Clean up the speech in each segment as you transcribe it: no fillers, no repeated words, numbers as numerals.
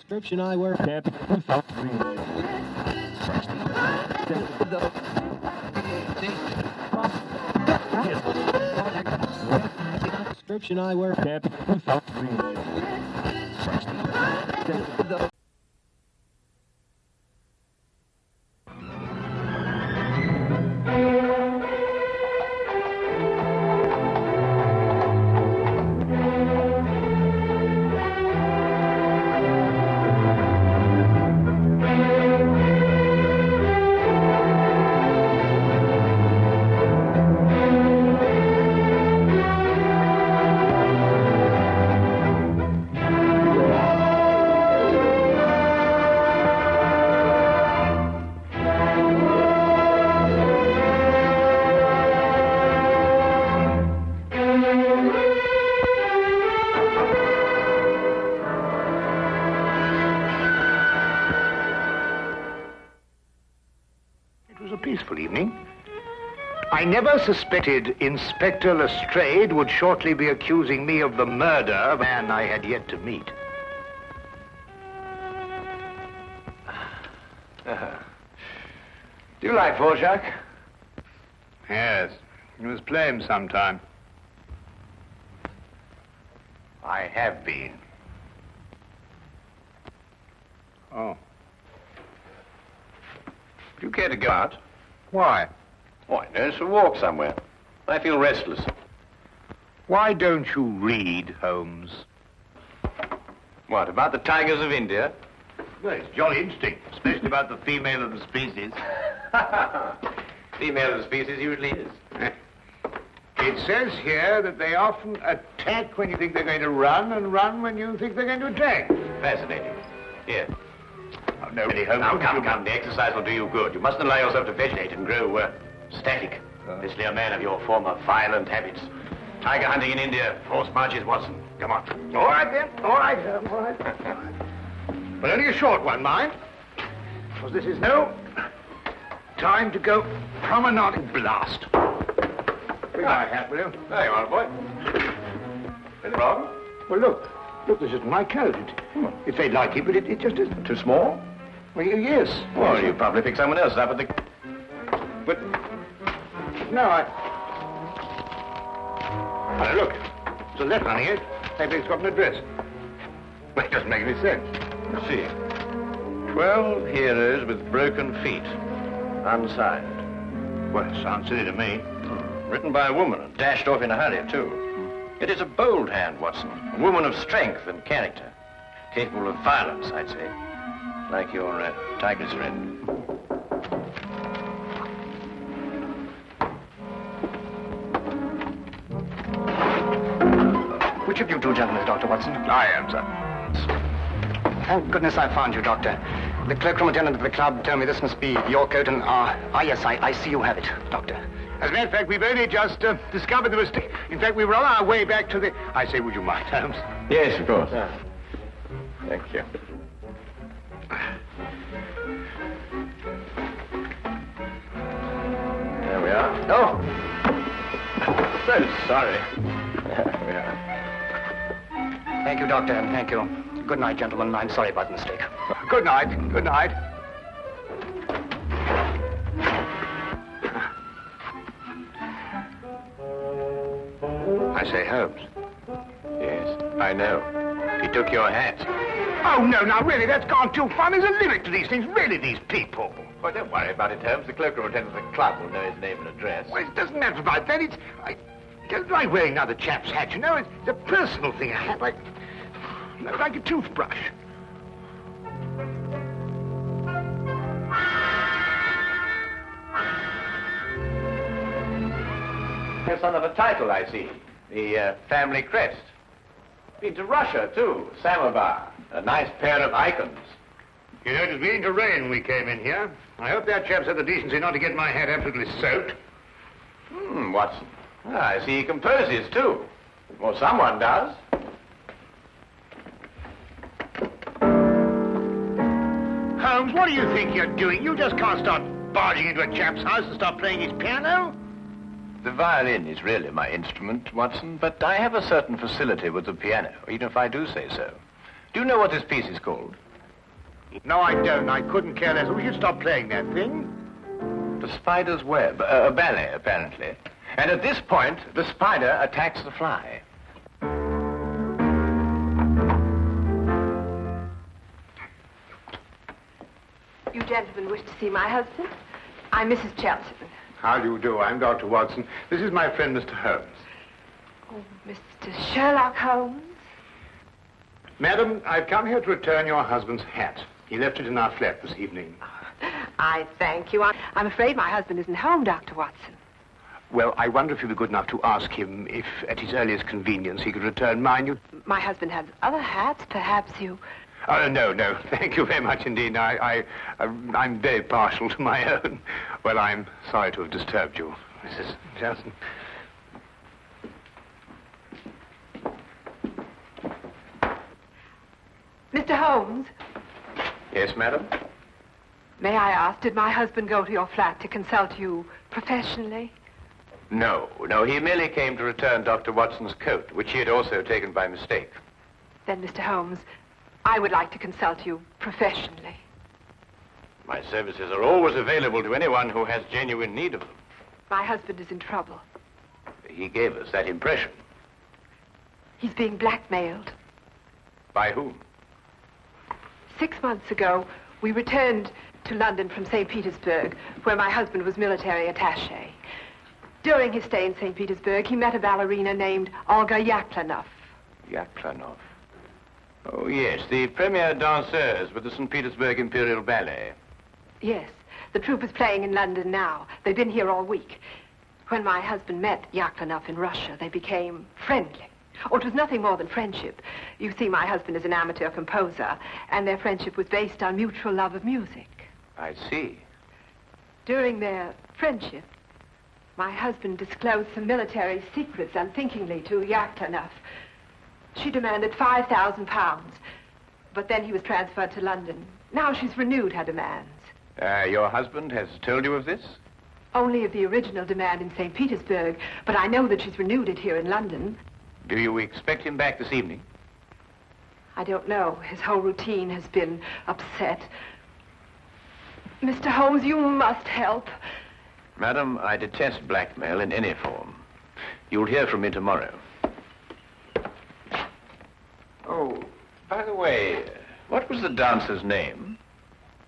Prescription eyewear. Prescription eyewear. Peaceful evening. I never suspected Inspector Lestrade would shortly be accusing me of the murder of a man I had yet to meet. Do you like Dvorak? Yes, you must play him sometime. I have been. Oh. Do you care to go out? Why? Why, no, it's a walk somewhere. I feel restless. Why don't you read, Holmes? What, about the tigers of India? Well, it's jolly interesting, especially about the female of the species. Female of the species usually is. It says here that they often attack when you think they're going to run, and run when you think they're going to attack. Fascinating. Here. Oh, no, really, Holmes. Now, come. The exercise will do you good. You mustn't allow yourself to vegetate and grow static. Especially a man of your former violent habits. Tiger hunting in India, horse marches, Watson. Come on. All right, then. All right, all right. But only a short one, mind. Because this is no time to go promenading. Blast. Bring my hat, will you? There you are, boy. Anything wrong? Well, look. Look, this isn't my coat. It's very like it, but it just isn't. Too small? Well, yes. Well, you probably picked someone else up at the... But... No, Oh, look. There's a letter on here. Maybe it's got an address. Well, it doesn't make any sense. Let's see. 12 heroes with broken feet. Unsigned. Well, it sounds silly to me. Written by a woman and dashed off in a hurry, too. It is a bold hand, Watson. A woman of strength and character. Capable of violence, I'd say. Like your tiger's friend. Which of you two gentlemen is Dr. Watson? I am, sir. Thank goodness I found you, Doctor. The cloakroom attendant at the club told me this must be your coat, and yes, I see you have it, Doctor. As a matter of fact, we've only just discovered the mistake. In fact, we were on our way back to the... I say, would you mind, Holmes? Yes, of course. Thank you. There we are. Oh! So sorry. There we are. Thank you, Doctor, and thank you. Good night, gentlemen. I'm sorry about the mistake. Good night. Good night. I say, Holmes. Yes, I know. He took your hat. Oh, no, now, really, that's gone too far. There's a limit to these things. Really, these people. Well, don't worry about it, Holmes. The cloakroom attendant at the club will know his name and address. Well, it doesn't matter about that. It's... I don't like wearing another chap's hat, you know. It's a personal thing. A hat like a toothbrush. You're son of a title, I see. The family crest. Been to Russia, too. Samovar. A nice pair of icons. You know, it was beginning to rain when we came in here. I hope that chap's had the decency not to get my hat absolutely soaked. Watson. I see he composes, too. Well, someone does. Holmes, what do you think you're doing? You just can't start barging into a chap's house and start playing his piano. The violin is really my instrument, Watson, but I have a certain facility with the piano, even if I do say so. Do you know what this piece is called? No, I don't. I couldn't care less. We should stop playing that thing. The spider's web. A ballet, apparently. And at this point, the spider attacks the fly. You gentlemen wish to see my husband? I'm Mrs. Chelton. How do you do? I'm Dr. Watson. This is my friend, Mr. Holmes. Oh, Mr. Sherlock Holmes? Madam, I've come here to return your husband's hat. He left it in our flat this evening. I thank you. I'm afraid my husband isn't home, Dr. Watson. Well, I wonder if you'd be good enough to ask him if, at his earliest convenience, he could return mine. My husband has other hats. Perhaps you... Oh, no. Thank you very much indeed. I'm very partial to my own. Well, I'm sorry to have disturbed you, Mrs. Johnson. Mr. Holmes, Yes, madam? may I ask, did my husband go to your flat to consult you professionally? No. He merely came to return Dr. Watson's coat, which he had also taken by mistake. Then, Mr. Holmes, I would like to consult you professionally. My services are always available to anyone who has genuine need of them. My husband is in trouble. He gave us that impression. He's being blackmailed. By whom? 6 months ago, we returned to London from St. Petersburg, where my husband was military attaché. During his stay in St. Petersburg, he met a ballerina named Olga Yaklanoff. Yaklanoff. Oh, yes, the premier danseuse with the St. Petersburg Imperial Ballet. Yes, the troupe is playing in London now. They've been here all week. When my husband met Yaklanoff in Russia, they became friendly. Oh, it was nothing more than friendship. You see, my husband is an amateur composer, and their friendship was based on mutual love of music. I see. During their friendship, my husband disclosed some military secrets unthinkingly to Yaklanoff. She demanded £5,000, but then he was transferred to London. Now she's renewed her demands. Your husband has told you of this? Only of the original demand in St. Petersburg, but I know that she's renewed it here in London. Do you expect him back this evening? I don't know. His whole routine has been upset. Mr. Holmes, you must help. Madam, I detest blackmail in any form. You'll hear from me tomorrow. Oh, by the way, what was the dancer's name?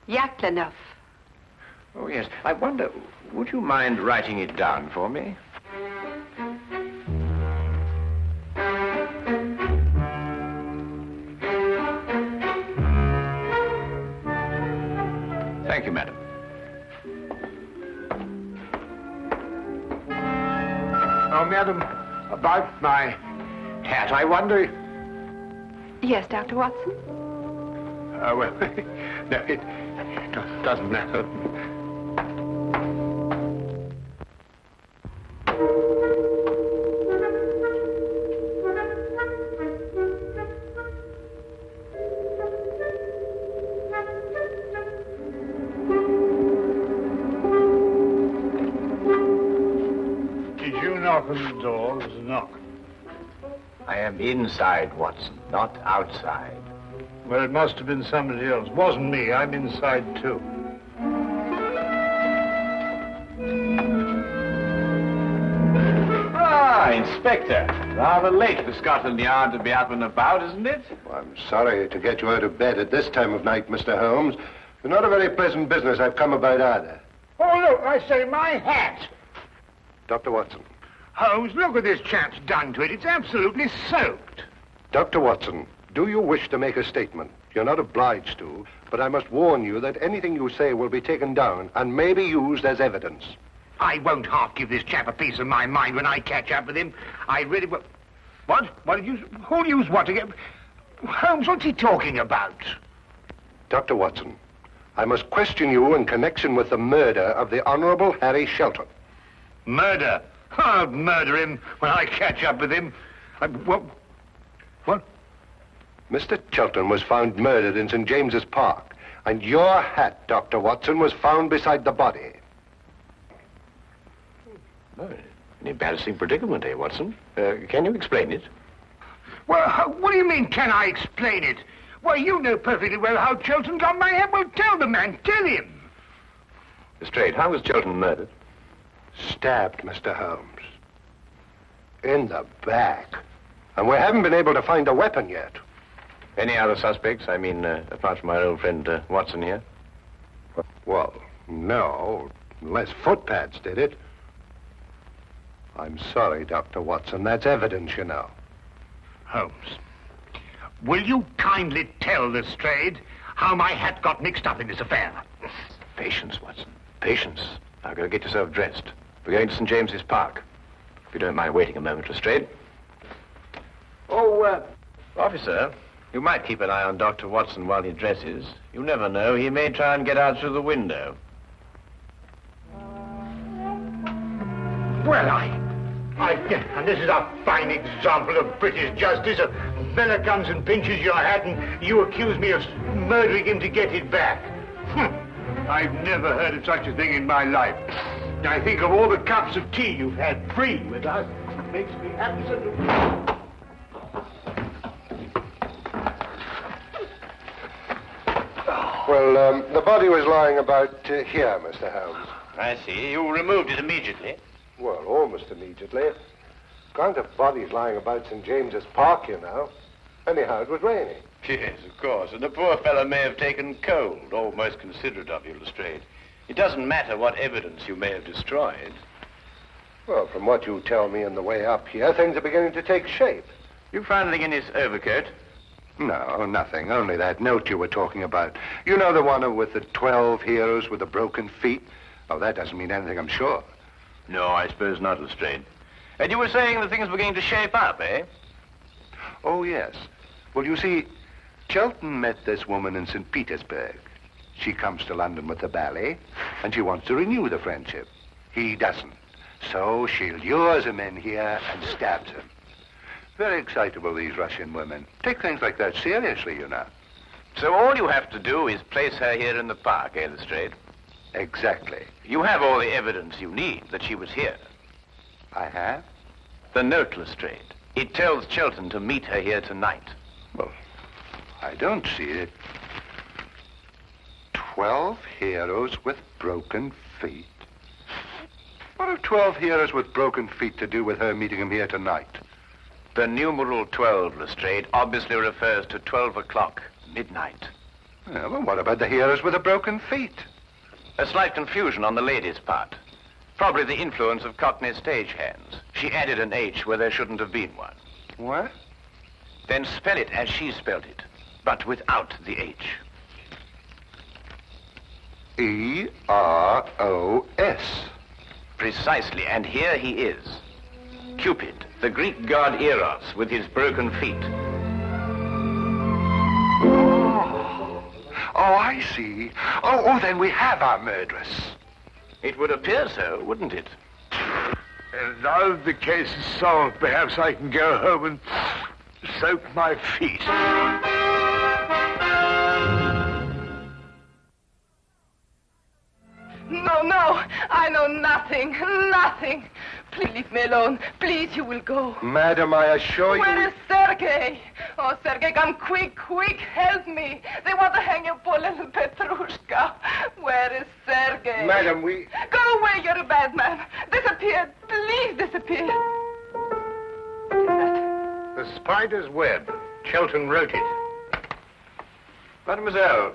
Yaklanoff. Oh, yes. I wonder, would you mind writing it down for me? Thank you, madam. Oh, madam, about my hat, I wonder... Yes, Dr. Watson? Well, no, it doesn't matter. Did you knock on the door? There's a knock. I am inside, Watson, not outside. Well, it must have been somebody else. Wasn't me. I'm inside, too. Ah, Inspector. Rather late for Scotland Yard to be up and about, isn't it? Well, I'm sorry to get you out of bed at this time of night, Mr. Holmes. But not a very pleasant business I've come about either. Oh, look, I say, my hat. Dr. Watson. Holmes, look what this chap's done to it. It's absolutely soaked. Dr. Watson, do you wish to make a statement? You're not obliged to, but I must warn you that anything you say will be taken down and may be used as evidence. I won't half give this chap a piece of my mind when I catch up with him. I really will. What? What did you... Who'll use what again? Holmes, what's he talking about? Dr. Watson, I must question you in connection with the murder of the Honorable Harry Shelton. Murder? I'll murder him when I catch up with him. What? Mr. Shelton was found murdered in St. James's Park, and your hat, Dr. Watson, was found beside the body. Oh, an embarrassing predicament, Watson? Can you explain it? Well, what do you mean, can I explain it? Why, you know perfectly well how Chilton got my head. Well, tell the man. Tell him. Lestrade, how was Chilton murdered? Stabbed, Mr. Holmes. In the back. And we haven't been able to find a weapon yet. Any other suspects? I mean, apart from our old friend Watson here? Well, no, unless footpads did it. I'm sorry, Dr. Watson. That's evidence, you know. Holmes, will you kindly tell Lestrade how my hat got mixed up in this affair? Patience, Watson. Patience. Now go get yourself dressed. We're going to St. James's Park. If you don't mind waiting a moment, Lestrade. Oh, officer, you might keep an eye on Dr. Watson while he dresses. You never know. He may try and get out through the window. Well, and this is a fine example of British justice. A fella comes and pinches your hat and you accuse me of murdering him to get it back. I've never heard of such a thing in my life. I think of all the cups of tea you've had free with us. It makes me absolutely... Well, the body was lying about here, Mr. Holmes. I see. You removed it immediately. Well, almost immediately. Can't have bodies lying about St. James's Park, you know. Anyhow, it was raining. Yes, of course. And the poor fellow may have taken cold. Oh, most considerate of you, Lestrade. It doesn't matter what evidence you may have destroyed. Well, from what you tell me on the way up here, things are beginning to take shape. You found anything in his overcoat? No, nothing. Only that note you were talking about. You know the one with the 12 heroes with the broken feet? Oh, that doesn't mean anything, I'm sure. No, I suppose not, Lestrade. And you were saying that things were going to shape up, eh? Oh, yes. Well, you see, Chilton met this woman in St. Petersburg. She comes to London with the ballet, and she wants to renew the friendship. He doesn't. So she lures him in here and stabs him. Very excitable, these Russian women. Take things like that seriously, you know. So all you have to do is place her here in the park, eh, Lestrade? Exactly. You have all the evidence you need that she was here. I have? The note, Lestrade. It tells Chilton to meet her here tonight. Well, I don't see it. 12 heroes with broken feet. What have 12 heroes with broken feet to do with her meeting him here tonight? The numeral 12, Lestrade, obviously refers to 12 o'clock, midnight. Yeah, well, what about the heroes with the broken feet? A slight confusion on the lady's part. Probably the influence of Cockney stagehands. She added an H where there shouldn't have been one. What? Then spell it as she spelled it, but without the H. E-R-O-S. Precisely, and here he is. Cupid, the Greek god Eros, with his broken feet. Oh, I see. Oh, then we have our murderess. It would appear so, wouldn't it? And now the case is solved, perhaps I can go home and soak my feet. No, I know nothing. Please leave me alone. Please, you will go. Madam, I assure you... Where is Sergei? Oh, Sergei, come quick, help me. They want to hang your poor little Petrushka. Where is Sergei? Madam, we... Go away, you're a bad man. Disappear, please disappear. What is that? The spider's web. Chilton wrote it. Mademoiselle,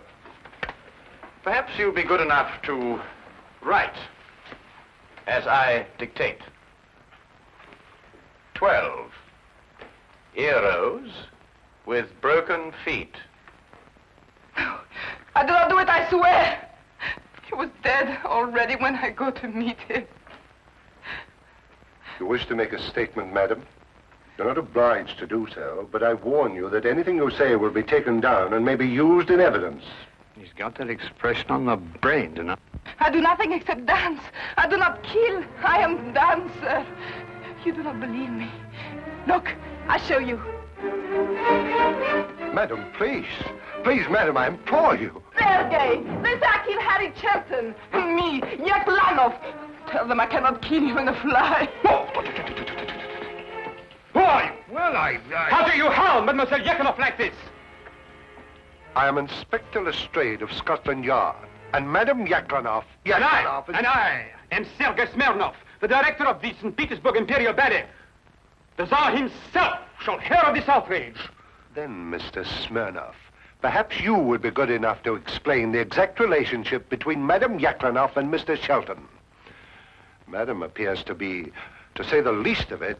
perhaps you'll be good enough to write as I dictate. 12 heroes with broken feet. No, I do not do it, I swear. He was dead already when I go to meet him. You wish to make a statement, madam? You're not obliged to do so, but I warn you that anything you say will be taken down and may be used in evidence. He's got that expression on the brain, you know. I do nothing except dance. I do not kill. I am dancer. You do not believe me. Look, I show you. Madam, please. Please, madam, I implore you. Sergei, they say I kill Harry Chilton. Me, Yaklanov. Tell them I cannot kill you in a fly. Why? Well, I... How do you harm Mademoiselle Yaklanov like this? I am Inspector Lestrade of Scotland Yard, and Madame Yaklanoff... And I am Sergei Smirnov, the director of the St. Petersburg Imperial Ballet. The Tsar himself shall hear of this outrage. Then, Mr. Smirnov, perhaps you would be good enough to explain the exact relationship between Madame Yaklanoff and Mr. Shelton. Madame appears to be, to say the least of it,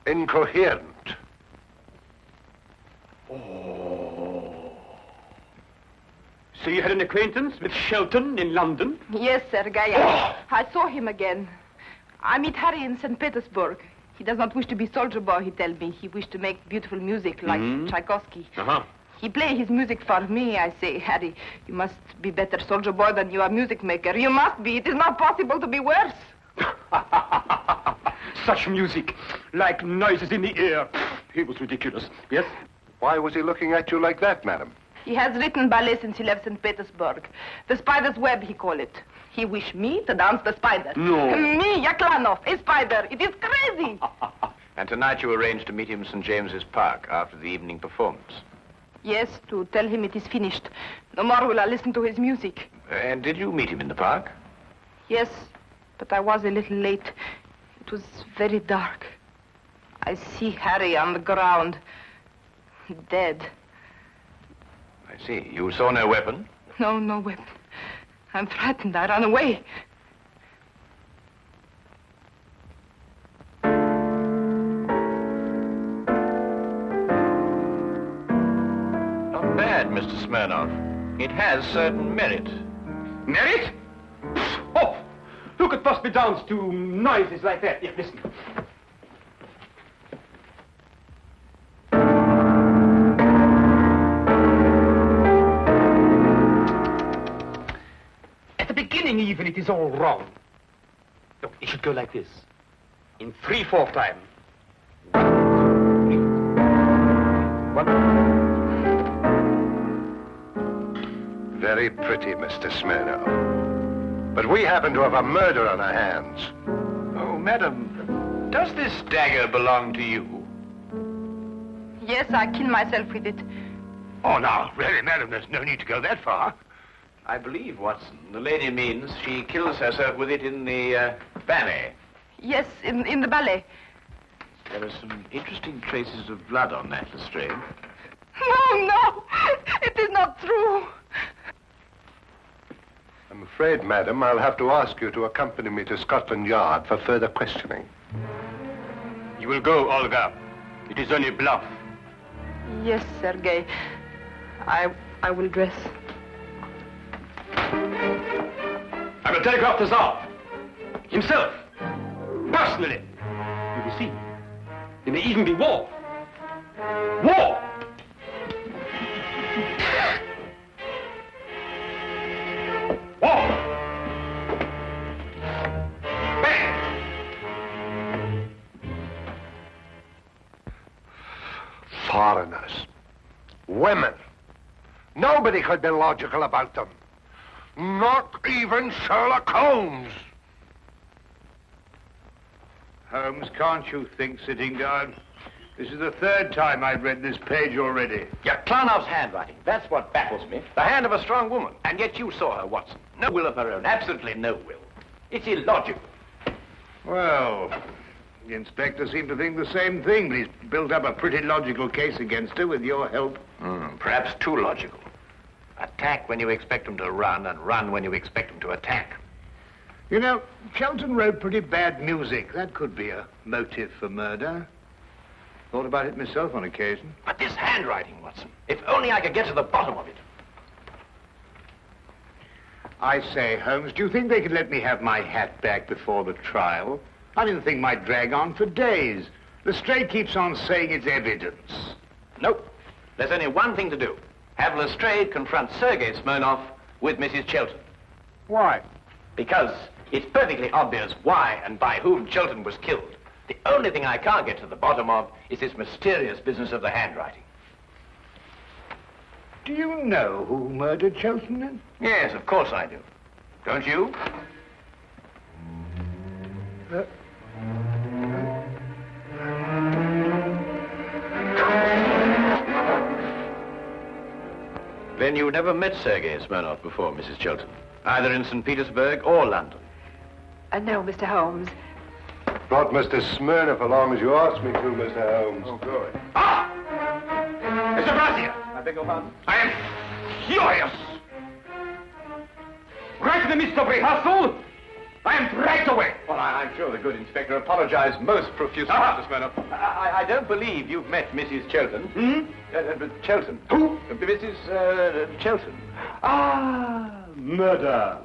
incoherent. Oh. So you had an acquaintance with Shelton in London? Yes, Sergei. I saw him again. I meet Harry in St. Petersburg. He does not wish to be soldier boy, he tells me. He wished to make beautiful music like Tchaikovsky. He play his music for me. I say, Harry, you must be better soldier boy than you are music maker. You must be. It is not possible to be worse. Such music, like noises in the air. He was ridiculous. Yes? Why was he looking at you like that, madam? He has written ballet since he left St. Petersburg. The spider's web, he call it. He wish me to dance the spider. No. Me, Yaklanov, a spider. It is crazy. And tonight you arranged to meet him in St. James's Park after the evening performance. Yes, to tell him it is finished. No more will I listen to his music. And did you meet him in the park? Yes, but I was a little late. It was very dark. I see Harry on the ground, dead. I see. You saw no weapon? No, no weapon. I'm frightened. I ran away. Not bad, Mr. Smirnov. It has certain merit. Merit? Oh, who could possibly dance to noises like that? Here, listen. At the beginning, even, it is all wrong. Look, it should go like this. In 3/4 time. 1, 2, 3. Very pretty, Mr. Smirnov. But we happen to have a murder on our hands. Oh, madam, does this dagger belong to you? Yes, I killed myself with it. Oh, now, really, madam, there's no need to go that far. I believe, Watson, the lady means she kills herself with it in the ballet. Yes, in the ballet. There are some interesting traces of blood on that, Lestrade. No, no, it is not true. I'm afraid, madam, I'll have to ask you to accompany me to Scotland Yard for further questioning. You will go, Olga. It is only bluff. Yes, Sergei. I will dress. I will telegraph the Tsar. Himself. Personally. You will see. There may even be war. War! War! Bang! Foreigners. Women. Nobody could be logical about them. Not even Sherlock Holmes. Holmes, can't you think sitting down? This is the 3rd time I've read this page already. Yaklanov's handwriting. That's what baffles me. The hand of a strong woman. And yet you saw her, Watson. No will of her own. Absolutely no will. It's illogical. Well, the inspector seemed to think the same thing, but he's built up a pretty logical case against her with your help. Perhaps too logical. Attack when you expect them to run, and run when you expect them to attack. You know, Shelton wrote pretty bad music. That could be a motive for murder. Thought about it myself on occasion. But this handwriting, Watson. If only I could get to the bottom of it. I say, Holmes, do you think they could let me have my hat back before the trial? I mean, the thing might drag on for days. Lestrade keeps on saying it's evidence. Nope. There's only one thing to do. Have Lestrade confront Sergei Smirnov with Mrs. Shelton. Why? Because it's perfectly obvious why and by whom Shelton was killed. The only thing I can't get to the bottom of is this mysterious business of the handwriting. Do you know who murdered Shelton, then? Yes, of course I do. Don't you? Then you never met Sergei Smirnov before, Mrs. Chilton, either in St. Petersburg or London? No, Mr. Holmes. Brought Mr. Smirnoff along as you asked me to, Mr. Holmes. Oh, good. Ah! Mr. Brazier! I beg your pardon? I am furious! Right in the midst of rehearsal, I am dragged away. Well, I'm sure the good inspector apologized most profusely, Mr. Smirnoff. I don't believe you've met Mrs. Chilton. Chilton. Who? Mrs. Chilton. Ah, murder.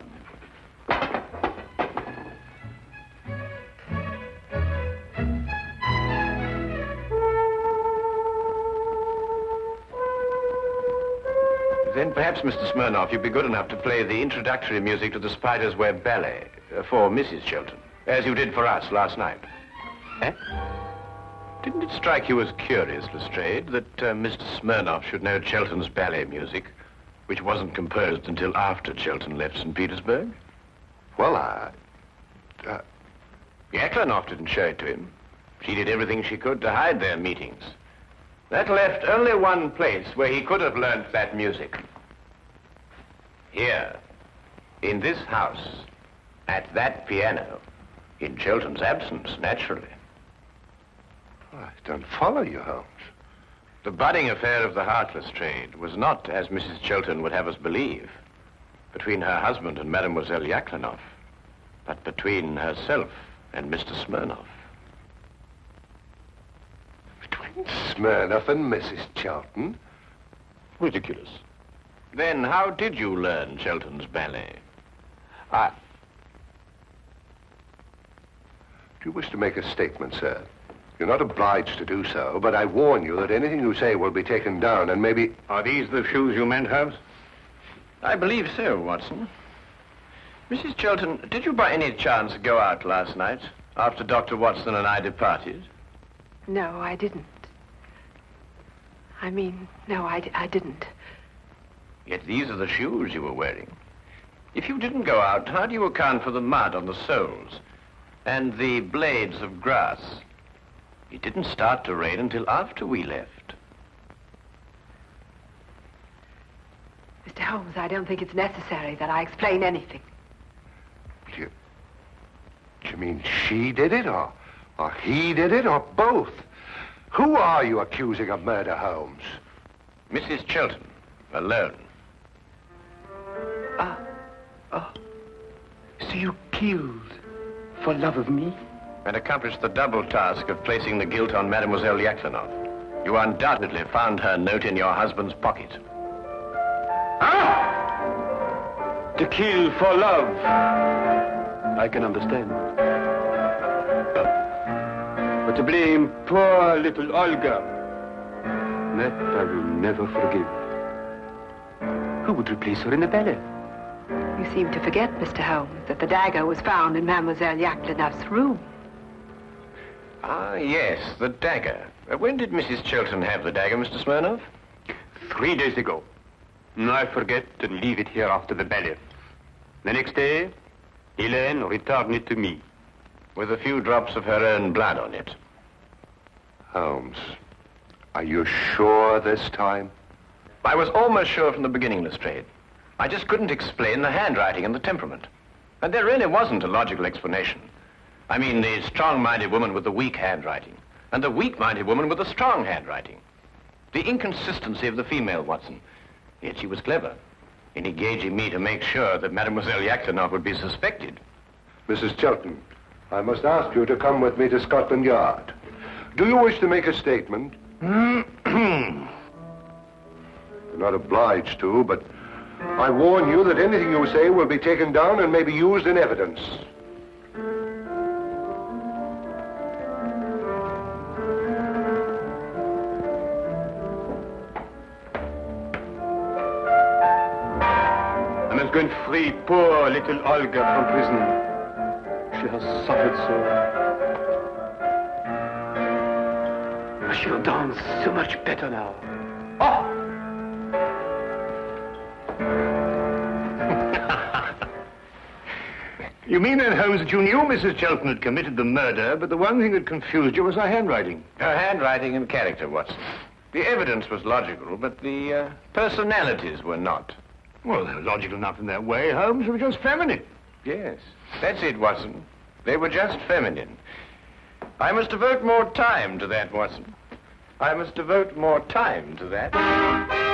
Then perhaps, Mr. Smirnoff, you'd be good enough to play the introductory music to the Spider's Web Ballet for Mrs. Chilton, as you did for us last night. Eh? Didn't it strike you as curious, Lestrade, that Mr. Smirnoff should know Chilton's ballet music, which wasn't composed until after Chilton left St. Petersburg? Well, Yaklanoff didn't show it to him. She did everything she could to hide their meetings. That left only one place where he could have learnt that music. Here, in this house, at that piano, in Chilton's absence, naturally. I don't follow you, Holmes. The budding affair of the Heartless trade was not, as Mrs. Chilton would have us believe, between her husband and Mademoiselle Yaklanoff, but between herself and Mr. Smirnoff. Between Smirnoff and Mrs. Chilton? Ridiculous. Then how did you learn Chilton's ballet? Do you wish to make a statement, sir? You're not obliged to do so, but I warn you that anything you say will be taken down and maybe... Are these the shoes you meant, Holmes? I believe so, Watson. Mrs. Chilton, did you by any chance go out last night after Dr. Watson and I departed? No, I didn't. No, I didn't. Yet these are the shoes you were wearing. If you didn't go out, how do you account for the mud on the soles and the blades of grass? It didn't start to rain until after we left. Mr. Holmes, I don't think it's necessary that I explain anything. Do you mean she did it, or he did it, or both? Who are you accusing of murder, Holmes? Mrs. Chilton, alone. So you killed for love of me? And accomplished the double task of placing the guilt on Mademoiselle Yaklanoff. You undoubtedly found her note in your husband's pocket. To kill for love. I can understand. But to blame poor little Olga, that I will never forgive. Who would replace her in the ballet? You seem to forget, Mr. Holmes, that the dagger was found in Mademoiselle Yaklanoff's room. Ah, yes, the dagger. When did Mrs. Chilton have the dagger, Mr. Smirnoff? 3 days ago. I forget to leave it here after the ballet. The next day, Helene returned it to me. With a few drops of her own blood on it. Holmes, are you sure this time? I was almost sure from the beginning, Lestrade. I just couldn't explain the handwriting and the temperament. And there really wasn't a logical explanation. I mean, the strong-minded woman with the weak handwriting, and the weak-minded woman with the strong handwriting. The inconsistency of the female, Watson. Yet she was clever in engaging me to make sure that Mademoiselle Yaklanoff would be suspected. Mrs. Chilton, I must ask you to come with me to Scotland Yard. Do you wish to make a statement? You're not obliged to, but I warn you that anything you say will be taken down and may be used in evidence. I must go and free poor little Olga from prison. She has suffered so. She'll dance so much better now. Oh! You mean then, Holmes, that you knew Mrs. Chilton had committed the murder, but the one thing that confused you was her handwriting? Her handwriting and character, Watson. The evidence was logical, but the personalities were not. Well, they were logical enough in their way, Holmes. They were just feminine. Yes, that's it, Watson. They were just feminine. I must devote more time to that, Watson. I must devote more time to that.